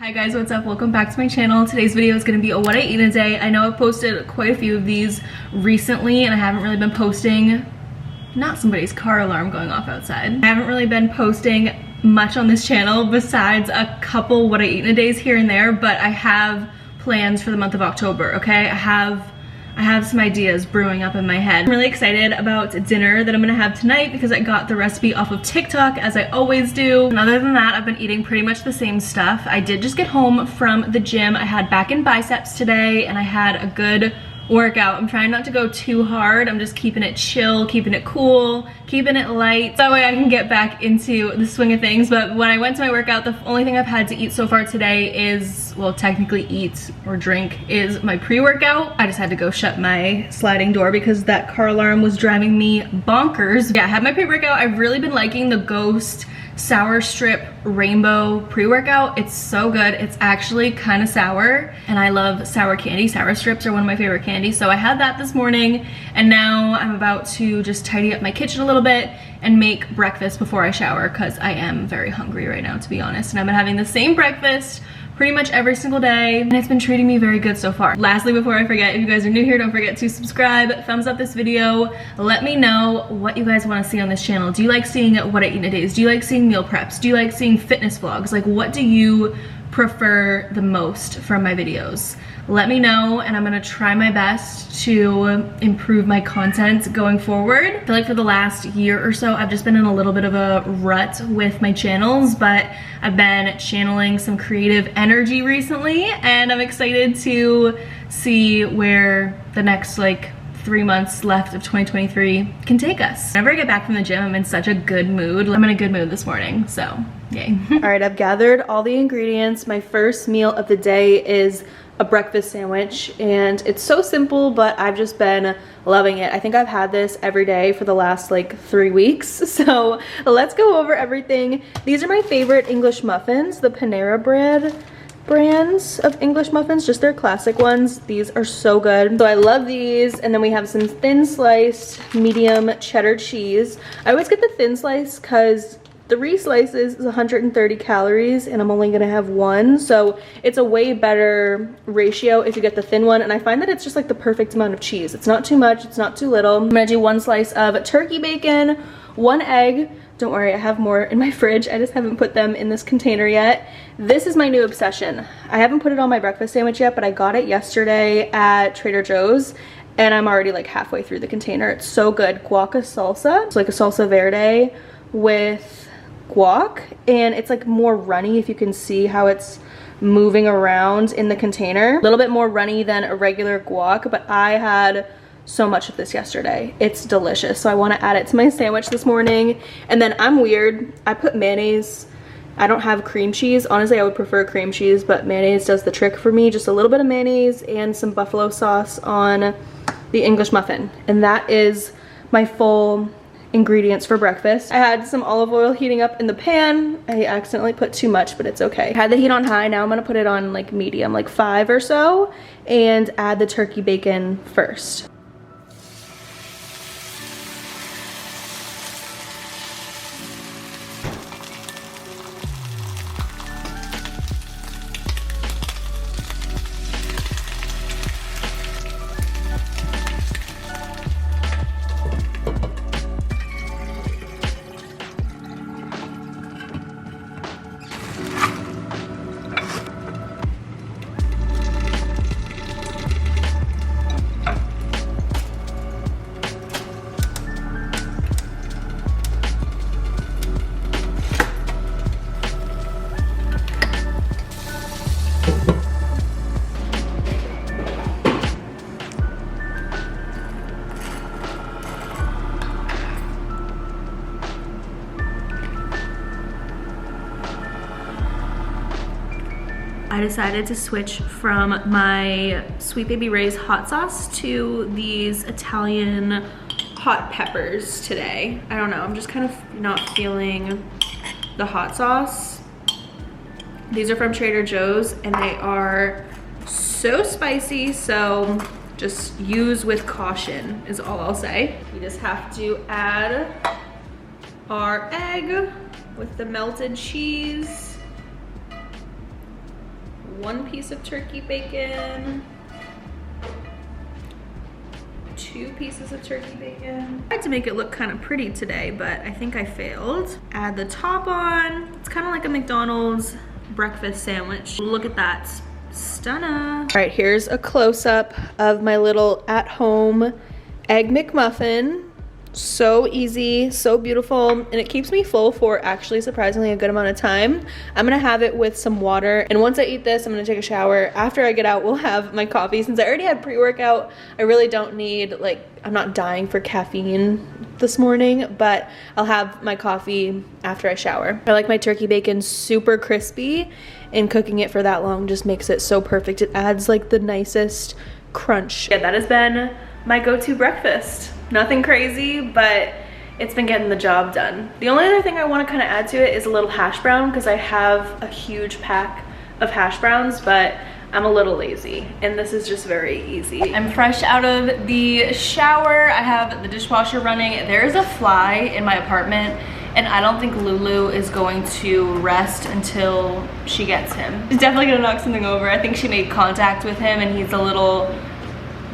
Hi guys, what's up? Welcome back to my channel. Today's video is going to be a what I eat in a day. I know I've posted quite a few of these recently and I haven't really been posting, not somebody's car alarm going off outside. I haven't really been posting much on this channel besides a couple what I eat in a days here and there, but I have plans for the month of October, okay? I have some ideas brewing up in my head. I'm really excited about dinner that I'm gonna have tonight because I got the recipe off of TikTok, as I always do. And other than that, I've been eating pretty much the same stuff. I did just get home from the gym. I had back and biceps today and I had a good workout. I'm trying not to go too hard. I'm just keeping it chill, keeping it cool, keeping it light. That way I can get back into the swing of things. But when I went to my workout, the only thing I've had to eat so far today is, well, technically eat or drink, is my pre-workout. I just had to go shut my sliding door because that car alarm was driving me bonkers. Yeah, I had my pre-workout. I've really been liking the Ghost Sour Strip Rainbow pre-workout. It's so good. It's actually kind of sour and I love sour candy. Sour strips are one of my favorite candies. So I had that this morning and now I'm about to just tidy up my kitchen a little bit and make breakfast before I shower because I am very hungry right now, to be honest. And I've been having the same breakfast pretty much every single day and it's been treating me very good so far. Lastly, before I forget, if you guys are new here, don't forget to subscribe, thumbs up this video. Let me know what you guys want to see on this channel. Do you like seeing what I eat in a days? Do you like seeing meal preps? Do you like seeing fitness vlogs? Like, what do you prefer the most from my videos? Let me know and I'm gonna try my best to improve my content going forward. I feel like for the last year or so I've just been in a little bit of a rut with my channels, but I've been channeling some creative energy recently and I'm excited to see where the next 3 months left of 2023 can take us. Whenever I get back from the gym, I'm in such a good mood. I'm in a good mood this morning, so yay. All right, I've gathered all the ingredients. My first meal of the day is a breakfast sandwich and it's so simple, but I've just been loving it. I think I've had this every day for the last 3 weeks. So let's go over everything. These are my favorite English muffins, the Panera Bread brands of English muffins, just their classic ones. These are so good. So I love these. And then we have some thin sliced medium cheddar cheese. I always get the thin slice because 3 slices is 130 calories and I'm only gonna have 1, so it's a way better ratio if you get the thin one. And I find that it's just the perfect amount of cheese. It's not too much, it's not too little. I'm gonna do 1 slice of turkey bacon, 1 egg. Don't worry, I have more in my fridge. I just haven't put them in this container yet. This is my new obsession. I haven't put it on my breakfast sandwich yet, but I got it yesterday at Trader Joe's and I'm already halfway through the container. It's so good. Guaca salsa. It's like a salsa verde with guac, and it's more runny, if you can see how it's moving around in the container. A little bit more runny than a regular guac, but I had so much of this yesterday. It's delicious, so I want to add it to my sandwich this morning. And then I'm weird, I put mayonnaise. I don't have cream cheese. Honestly, I would prefer cream cheese, but mayonnaise does the trick for me. Just a little bit of mayonnaise and some buffalo sauce on the English muffin, and that is my full ingredients for breakfast. I had some olive oil heating up in the pan. I accidentally put too much, but it's okay. I had the heat on high. Now I'm gonna put it on medium, 5 or so, and add the turkey bacon first. I decided to switch from my Sweet Baby Ray's hot sauce to these Italian hot peppers today. I don't know, I'm just kind of not feeling the hot sauce. These are from Trader Joe's and they are so spicy, so just use with caution is all I'll say. We just have to add our egg with the melted cheese. 1 piece of turkey bacon, 2 pieces of turkey bacon. I tried to make it look kind of pretty today, but I think I failed. Add the top on. It's kind of like a McDonald's breakfast sandwich. Look at that, stunner. All right, here's a close-up of my little at-home egg McMuffin. So easy, so beautiful, and it keeps me full for actually surprisingly a good amount of time. I'm gonna have it with some water, and once I eat this, I'm gonna take a shower. After I get out, we'll have my coffee. Since I already had pre-workout, I really don't need, like, I'm not dying for caffeine this morning, but I'll have my coffee after I shower. I like my turkey bacon super crispy, and cooking it for that long just makes it so perfect. It adds like the nicest crunch. Yeah, that has been my go-to breakfast. Nothing crazy, but it's been getting the job done. The only other thing I want to kind of add to it is a little hash brown, because I have a huge pack of hash browns, but I'm a little lazy, and this is just very easy. I'm fresh out of the shower. I have the dishwasher running. There's a fly in my apartment, and I don't think Lulu is going to rest until she gets him. She's definitely gonna knock something over. I think she made contact with him, and he's a little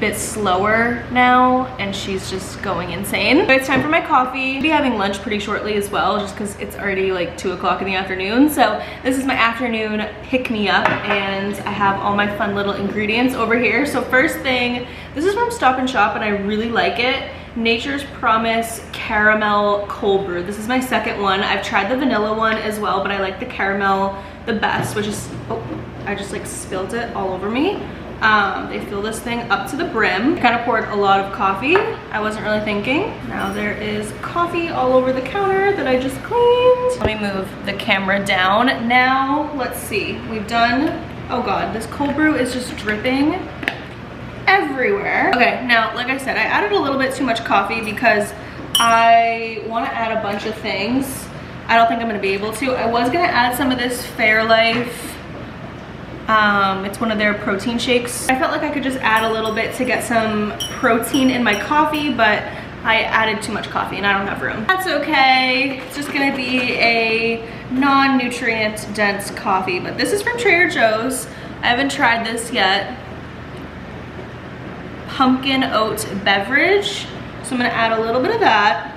bit slower now, and she's just going insane. But it's time for my coffee. I'll be having lunch pretty shortly as well, just because it's already like 2 o'clock in the afternoon. So this is my afternoon pick-me-up, and I have all my fun little ingredients over here. So first thing, this is from Stop and Shop, and I really like it. Nature's Promise Caramel Cold Brew. This is my second one. I've tried the vanilla one as well, but I like the caramel the best, which is, oh, I just like spilled it all over me. They fill this thing up to the brim. I kind of poured a lot of coffee. I wasn't really thinking. Now there is coffee all over the counter that I just cleaned. Let me move the camera down. Now, let's see. We've done, oh God, this cold brew is just dripping everywhere. Okay, now, like I said, I added a little bit too much coffee because I want to add a bunch of things. I don't think I'm going to be able to. I was going to add some of this Fairlife. It's one of their protein shakes. I felt like I could just add a little bit to get some protein in my coffee, but I added too much coffee and I don't have room. That's okay. It's just gonna be a non-nutrient dense coffee, but this is from Trader Joe's. I haven't tried this yet. Pumpkin oat beverage. So I'm gonna add a little bit of that.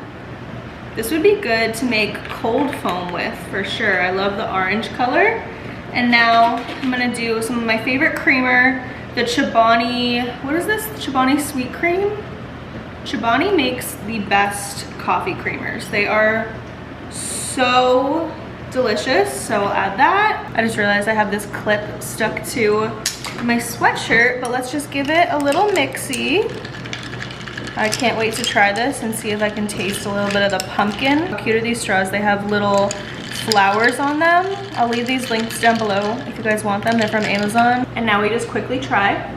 This would be good to make cold foam with for sure. I love the orange color. And now I'm gonna do some of my favorite creamer, the Chobani, what is this? Chobani sweet cream? Chobani makes the best coffee creamers. They are so delicious, so I'll add that. I just realized I have this clip stuck to my sweatshirt, but let's just give it a little mixy. I can't wait to try this and see if I can taste a little bit of the pumpkin. How cute are these straws? They have little flowers on them. I'll leave these links down below if you guys want them. They're from Amazon. And now we just quickly try.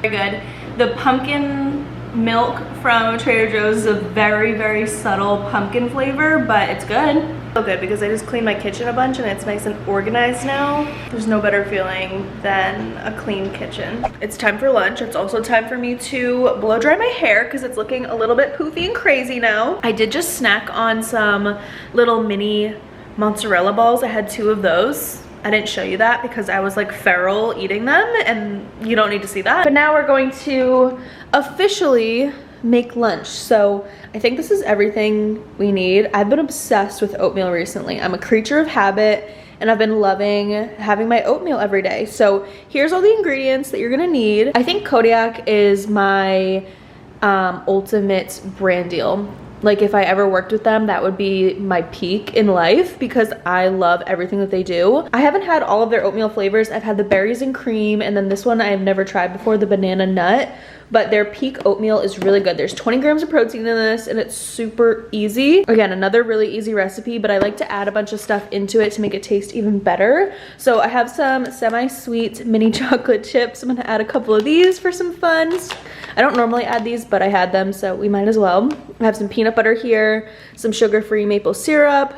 Very good. The pumpkin milk from Trader Joe's is a very, very subtle pumpkin flavor, but it's good. So good because I just cleaned my kitchen a bunch and it's nice and organized now. There's no better feeling than a clean kitchen. It's time for lunch. It's also time for me to blow dry my hair because it's looking a little bit poofy and crazy now. I did just snack on some little mini mozzarella balls. I had 2 of those. I didn't show you that because I was like feral eating them, and you don't need to see that. But now we're going to officially make lunch. So I think this is everything we need. I've been obsessed with oatmeal recently. I'm a creature of habit, and I've been loving having my oatmeal every day. So here's all the ingredients that you're gonna need. I think Kodiak is my ultimate brand deal. Like if I ever worked with them, that would be my peak in life because I love everything that they do. I haven't had all of their oatmeal flavors. I've had the berries and cream, and then this one I have never tried before, the banana nut. But their peak oatmeal is really good. There's 20 grams of protein in this, and it's super easy. Again, another really easy recipe, but I like to add a bunch of stuff into it to make it taste even better. So I have some semi-sweet mini chocolate chips. I'm gonna add a couple of these for some fun. I don't normally add these, but I had them, so we might as well. I have some peanut butter here, some sugar-free maple syrup.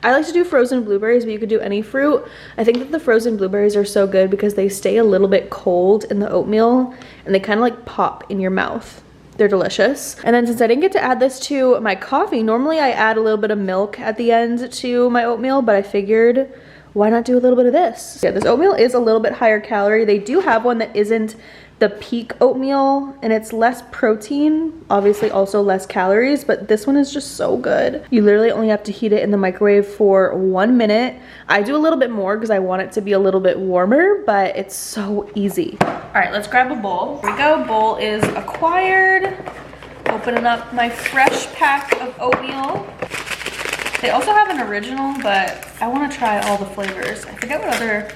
I like to do frozen blueberries, but you could do any fruit. I think that the frozen blueberries are so good because they stay a little bit cold in the oatmeal and they kind of like pop in your mouth. They're delicious. And then since I didn't get to add this to my coffee, normally I add a little bit of milk at the end to my oatmeal, but I figured why not do a little bit of this? Yeah, this oatmeal is a little bit higher calorie. They do have one that isn't the peak oatmeal, and it's less protein, obviously also less calories, but this one is just so good. You literally only have to heat it in the microwave for 1 minute. I do a little bit more because I want it to be a little bit warmer, but it's so easy. All right, let's grab a bowl. Here we go, bowl is acquired. Opening up my fresh pack of oatmeal. They also have an original, but I want to try all the flavors. I forget what other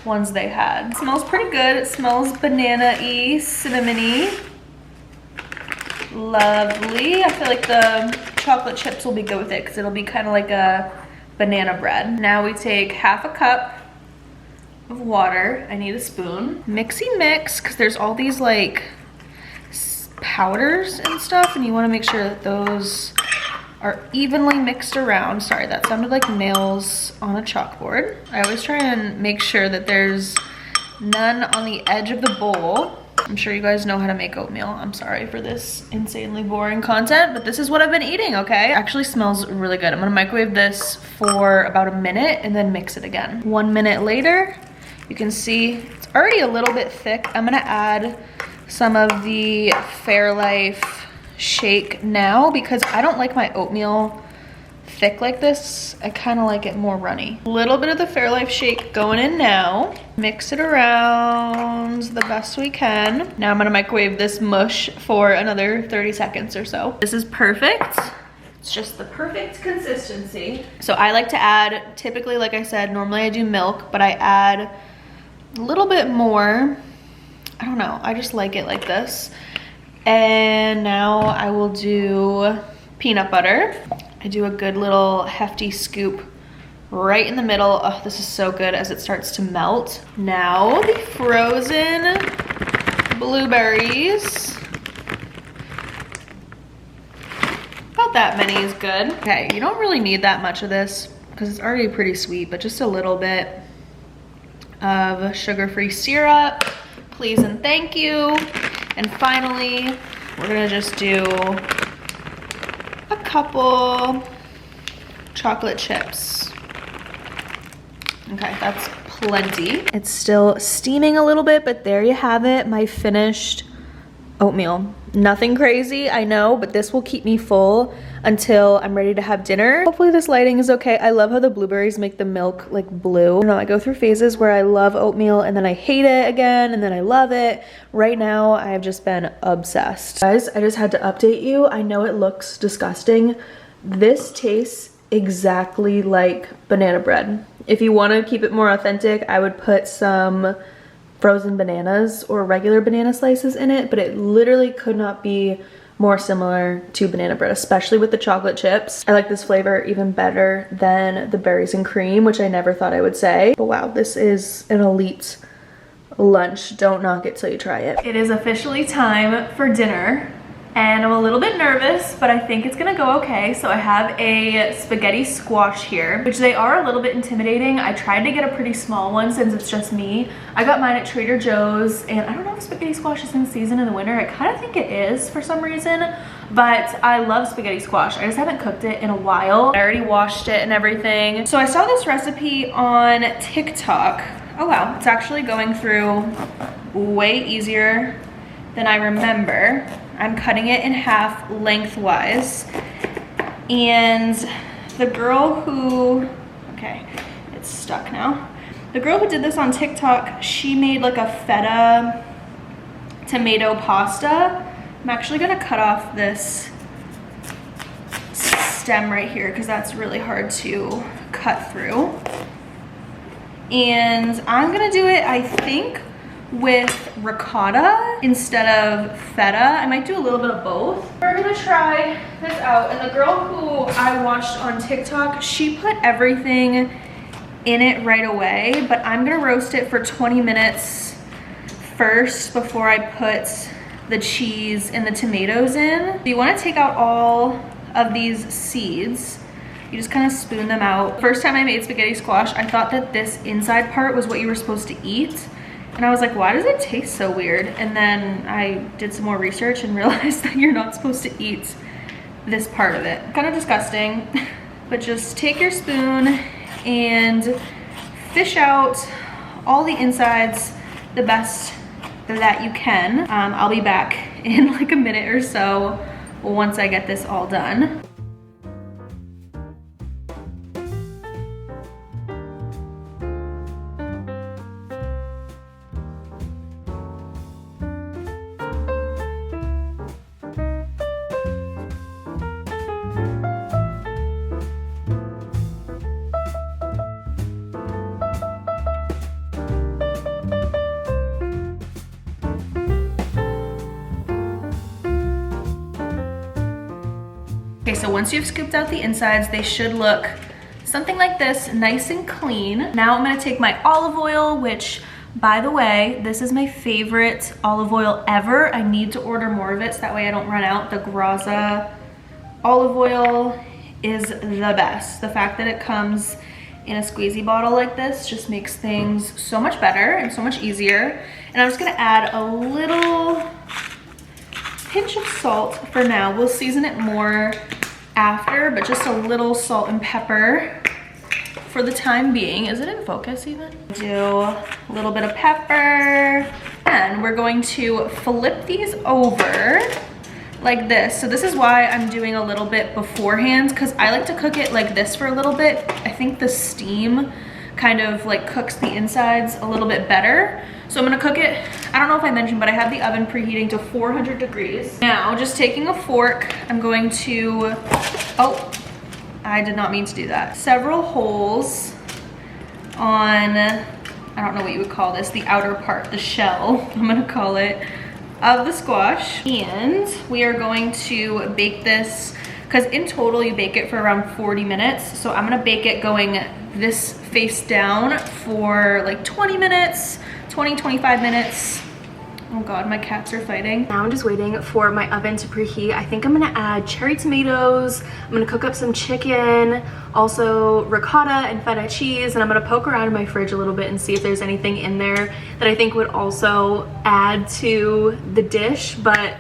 ones they had. It smells pretty good. It smells banana-y, cinnamon-y. Lovely. I feel like the chocolate chips will be good with it because it'll be kind of like a banana bread. Now we take half a cup of water. I need a spoon. Mixy mix, because there's all these like powders and stuff, and you want to make sure that those are evenly mixed around. Sorry, that sounded like nails on a chalkboard. I always try and make sure that there's none on the edge of the bowl. I'm sure you guys know how to make oatmeal. I'm sorry for this insanely boring content, but this is what I've been eating, okay? It actually smells really good. I'm gonna microwave this for about a minute and then mix it again. 1 minute later, you can see it's already a little bit thick. I'm gonna add some of the Fairlife shake now because I don't like my oatmeal thick like this. I kind of like it more runny. A little bit of the Fairlife shake going in now. Mix it around the best we can. Now I'm gonna microwave this mush for another 30 seconds or so. This is perfect. It's just the perfect consistency. So I like to add, typically, like I said, normally I do milk, but I add a little bit more. I don't know, I just like it like this. And now I will do peanut butter. I do a good little hefty scoop right in the middle. Oh, this is so good as it starts to melt. Now the frozen blueberries. About that many is good. Okay, you don't really need that much of this because it's already pretty sweet, but just a little bit of sugar-free syrup, please and thank you. And finally, we're gonna just do a couple chocolate chips. Okay, that's plenty. It's still steaming a little bit, but there you have it, my finished oatmeal. Nothing crazy, I know, but this will keep me full until I'm ready to have dinner. Hopefully this lighting is okay. I love how the blueberries make the milk like blue. I don't know, I go through phases where I love oatmeal and then I hate it again and then I love it. Right now, I've just been obsessed. Guys, I just had to update you. I know it looks disgusting. This tastes exactly like banana bread. If you want to keep it more authentic, I would put some frozen bananas or regular banana slices in it, but it literally could not be more similar to banana bread, especially with the chocolate chips. I like this flavor even better than the berries and cream, which I never thought I would say. But wow, this is an elite lunch. Don't knock it till you try it. It is officially time for dinner. And I'm a little bit nervous, but I think it's gonna go okay. So I have a spaghetti squash here, which they are a little bit intimidating. I tried to get a pretty small one since it's just me. I got mine at Trader Joe's, and I don't know if spaghetti squash is in season in the winter. I kind of think it is for some reason, but I love spaghetti squash. I just haven't cooked it in a while. I already washed it and everything. So I saw this recipe on TikTok. Oh wow, it's actually going through way easier than I remember. I'm cutting it in half lengthwise. And the girl who, okay, it's stuck now. The girl who did this on TikTok, she made like a feta tomato pasta. I'm actually gonna cut off this stem right here because that's really hard to cut through. And I'm gonna do it, I think, with ricotta instead of feta. I might do a little bit of both. We're gonna try this out. And the girl who I watched on TikTok, she put everything in it right away, but I'm gonna roast it for 20 minutes first before I put the cheese and the tomatoes in. You wanna take out all of these seeds. You just kind of spoon them out. First time I made spaghetti squash, I thought that this inside part was what you were supposed to eat. And I was like, why does it taste so weird? And then I did some more research and realized that you're not supposed to eat this part of it. Kind of disgusting, but just take your spoon and fish out all the insides the best that you can. I'll be back in like a minute or so once I get this all done. Okay, so once you've scooped out the insides, they should look something like this, nice and clean. Now I'm gonna take my olive oil, which, by the way, this is my favorite olive oil ever. I need to order more of it so that way I don't run out. The Graza olive oil is the best. The fact that it comes in a squeezy bottle like this just makes things so much better and so much easier. And I'm just gonna add a little pinch of salt for now. We'll season it more after, but just a little salt and pepper for the time being. Is it in focus even? Do a little bit of pepper, and we're going to flip these over like this. So this is why I'm doing a little bit beforehand, because I like to cook it like this for a little bit. I think the steam kind of like cooks the insides a little bit better. So I'm gonna cook it, I don't know if I mentioned, but I have the oven preheating to 400 degrees. Now, just taking a fork, I'm going to, oh, I did not mean to do that. Several holes on, I don't know what you would call this, the outer part, the shell, I'm gonna call it, of the squash. And we are going to bake this, because in total you bake it for around 40 minutes. So I'm gonna bake it going this face down for like 20 minutes, 20, 25 minutes. Oh God, my cats are fighting. Now I'm just waiting for my oven to preheat. I think I'm gonna add cherry tomatoes. I'm gonna cook up some chicken, also ricotta and feta cheese, and I'm gonna poke around in my fridge a little bit and see if there's anything in there that I think would also add to the dish, but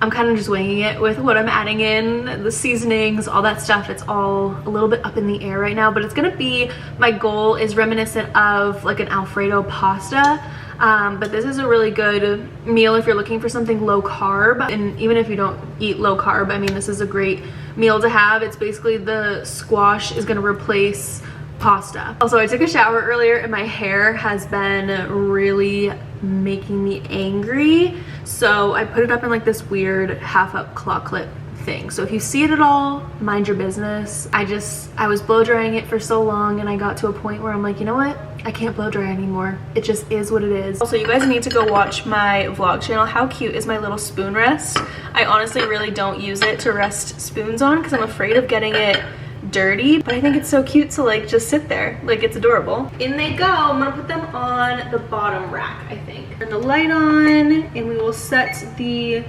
I'm kind of just winging it with what I'm adding in, the seasonings, all that stuff. It's all a little bit up in the air right now, but it's gonna be, my goal is reminiscent of like an Alfredo pasta. But this is a really good meal if you're looking for something low carb. And even if you don't eat low carb, I mean, this is a great meal to have. It's basically the squash is gonna replace pasta. Also, I took a shower earlier and my hair has been really making me angry. So I put it up in like this weird half up claw clip thing. So if you see it at all, mind your business. I was blow drying it for so long and I got to a point where I'm like, you know what? I can't blow dry anymore. It just is what it is. Also, you guys need to go watch my vlog channel. How cute is my little spoon rest? I honestly really don't use it to rest spoons on because I'm afraid of getting it dirty, but I think it's so cute to like just sit there. Like, it's adorable. In they go. I'm gonna put them on the bottom rack, I think. Turn the light on and we will set the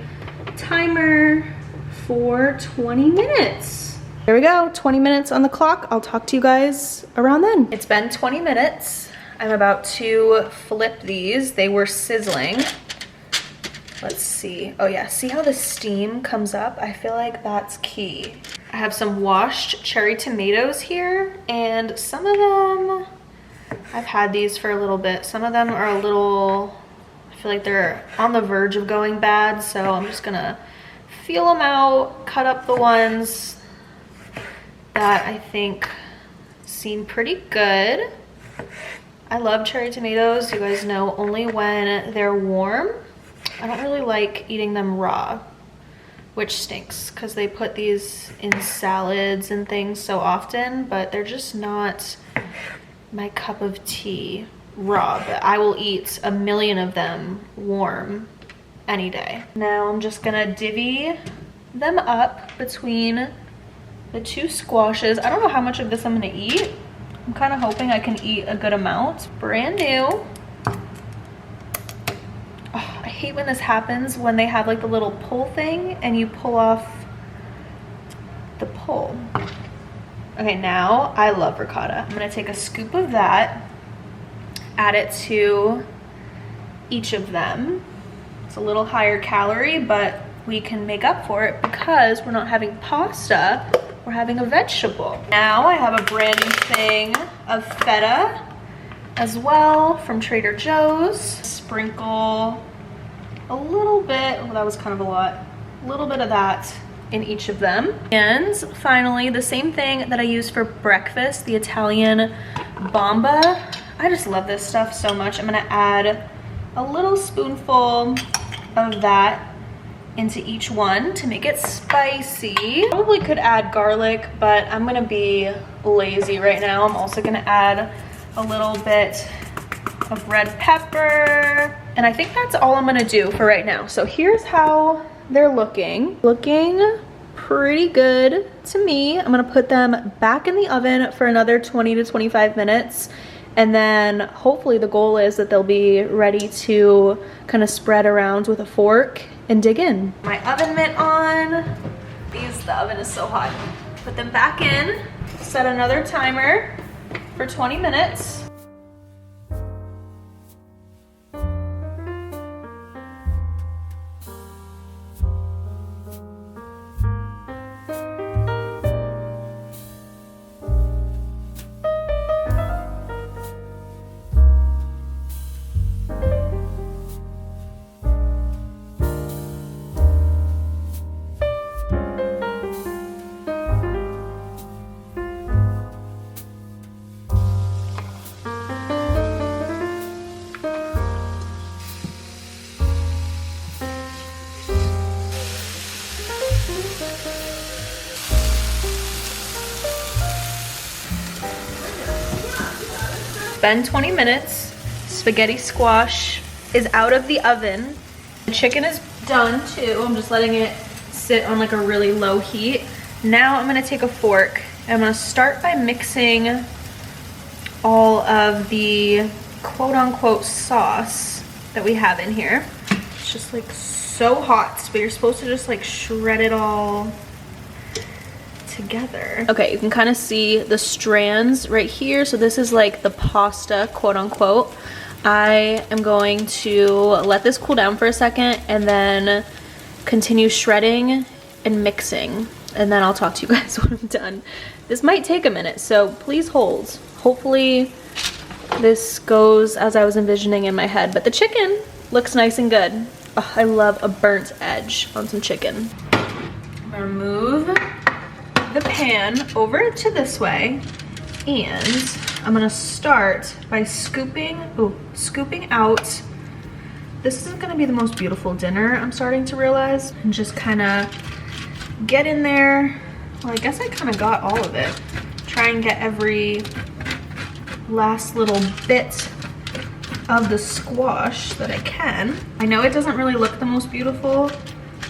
timer for 20 minutes. There we go, 20 minutes on the clock. I'll talk to you guys around then. It's been 20 minutes. I'm about to flip these. They were sizzling. Let's see. Oh yeah, see how the steam comes up? I feel like that's key. I have some washed cherry tomatoes here, and some of them, I've had these for a little bit. Some of them are a little, I feel like they're on the verge of going bad, so I'm just gonna feel them out, cut up the ones that I think seem pretty good. I love cherry tomatoes, you guys know, only when they're warm. I don't really like eating them raw, which stinks because they put these in salads and things so often, but they're just not my cup of tea raw. But I will eat a million of them warm any day. Now I'm just gonna divvy them up between the two squashes. I don't know how much of this I'm gonna eat. I'm kind of hoping I can eat a good amount. Brand new. Oh, I hate when this happens, when they have like the little pull thing and you pull off the pull. Okay, now I love ricotta. I'm gonna take a scoop of that, add it to each of them. It's a little higher calorie, but we can make up for it because we're not having pasta, we're having a vegetable. Now I have a brand new thing of feta as well from Trader Joe's. Sprinkle a little bit, oh, that was kind of a lot, a little bit of that in each of them. And finally, the same thing that I use for breakfast, the Italian bomba. I just love this stuff so much. I'm gonna add a little spoonful of that into each one to make it spicy. Probably could add garlic, but I'm gonna be lazy right now. I'm also gonna add a little bit of red pepper. And I think that's all I'm gonna do for right now. So here's how they're looking. Looking pretty good to me. I'm gonna put them back in the oven for another 20 to 25 minutes. And then hopefully the goal is that they'll be ready to kind of spread around with a fork and dig in. My oven mitt on. The oven is so hot. Put them back in, set another timer for 20 minutes. Been 20 minutes. Spaghetti squash is out of the oven. The chicken is done too. I'm just letting it sit on like a really low heat. Now I'm gonna take a fork and I'm gonna start by mixing all of the quote unquote sauce that we have in here. It's just like so hot, but you're supposed to just like shred it all together. Okay, you can kind of see the strands right here. So this is like the pasta, quote unquote. I am going to let this cool down for a second and then continue shredding and mixing. And then I'll talk to you guys when I'm done. This might take a minute, so please hold. Hopefully this goes as I was envisioning in my head, but the chicken looks nice and good. Oh, I love a burnt edge on some chicken. I'm gonna move the pan over to this way, and I'm gonna start by scooping out. This isn't gonna be the most beautiful dinner, I'm starting to realize, and just kind of get in there. Well, I guess I kind of got all of it. Try and get every last little bit of the squash that I can. I know it doesn't really look the most beautiful,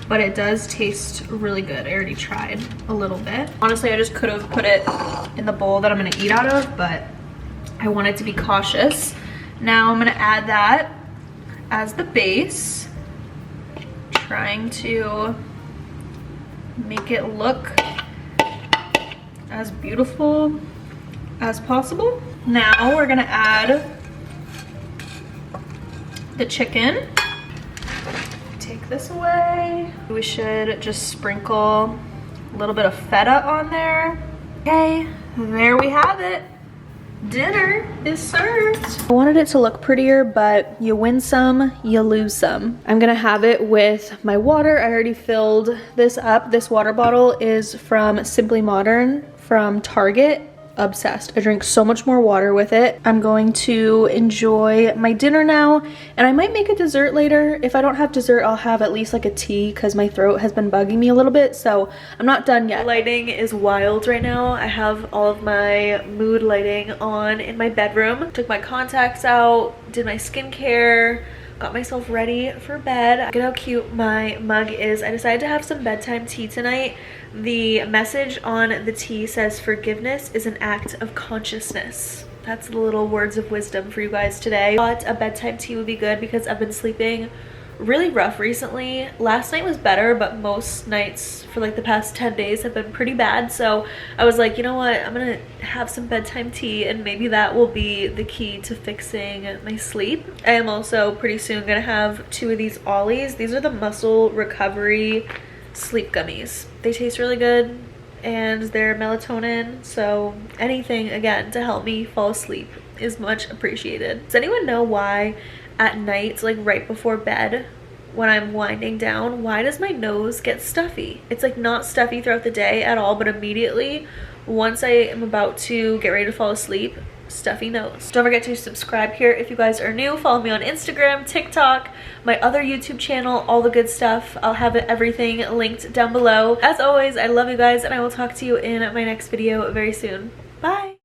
but it does taste really good. I already tried a little bit. Honestly, I just could have put it in the bowl that I'm gonna eat out of, but I wanted to be cautious. Now I'm gonna add that as the base, trying to make it look as beautiful as possible. Now we're gonna add the chicken. Take this away. We should just sprinkle a little bit of feta on there. Okay, there we have it. Dinner is served. I wanted it to look prettier, but you win some, you lose some. I'm gonna have it with my water. I already filled this up. This water bottle is from Simply Modern from Target. Obsessed. I drink so much more water with it. I'm going to enjoy my dinner now, and I might make a dessert later. If I don't have dessert, I'll have at least like a tea because my throat has been bugging me a little bit, so I'm not done yet. Lighting is wild right now. I have all of my mood lighting on in my bedroom. Took my contacts out, did my skincare, got myself ready for bed. Look at how cute my mug is. I decided to have some bedtime tea tonight. The message on the tea says forgiveness is an act of consciousness. That's the little words of wisdom for you guys today. But a bedtime tea would be good because I've been sleeping really rough recently. Last night was better, but most nights for like the past 10 days have been pretty bad. So I was like, you know what, I'm gonna have some bedtime tea and maybe that will be the key to fixing my sleep. I am also pretty soon gonna have 2 of these Ollies. These are the muscle recovery sleep gummies. They taste really good and they're melatonin, so anything again to help me fall asleep is much appreciated. Does anyone know why at night, like right before bed, when I'm winding down, why does my nose get stuffy? It's like not stuffy throughout the day at all, but immediately once I am about to get ready to fall asleep, stuffy nose. Don't forget to subscribe here if you guys are new. Follow me on Instagram, TikTok, my other YouTube channel, all the good stuff. I'll have everything linked down below. As always, I love you guys, and I will talk to you in my next video very soon.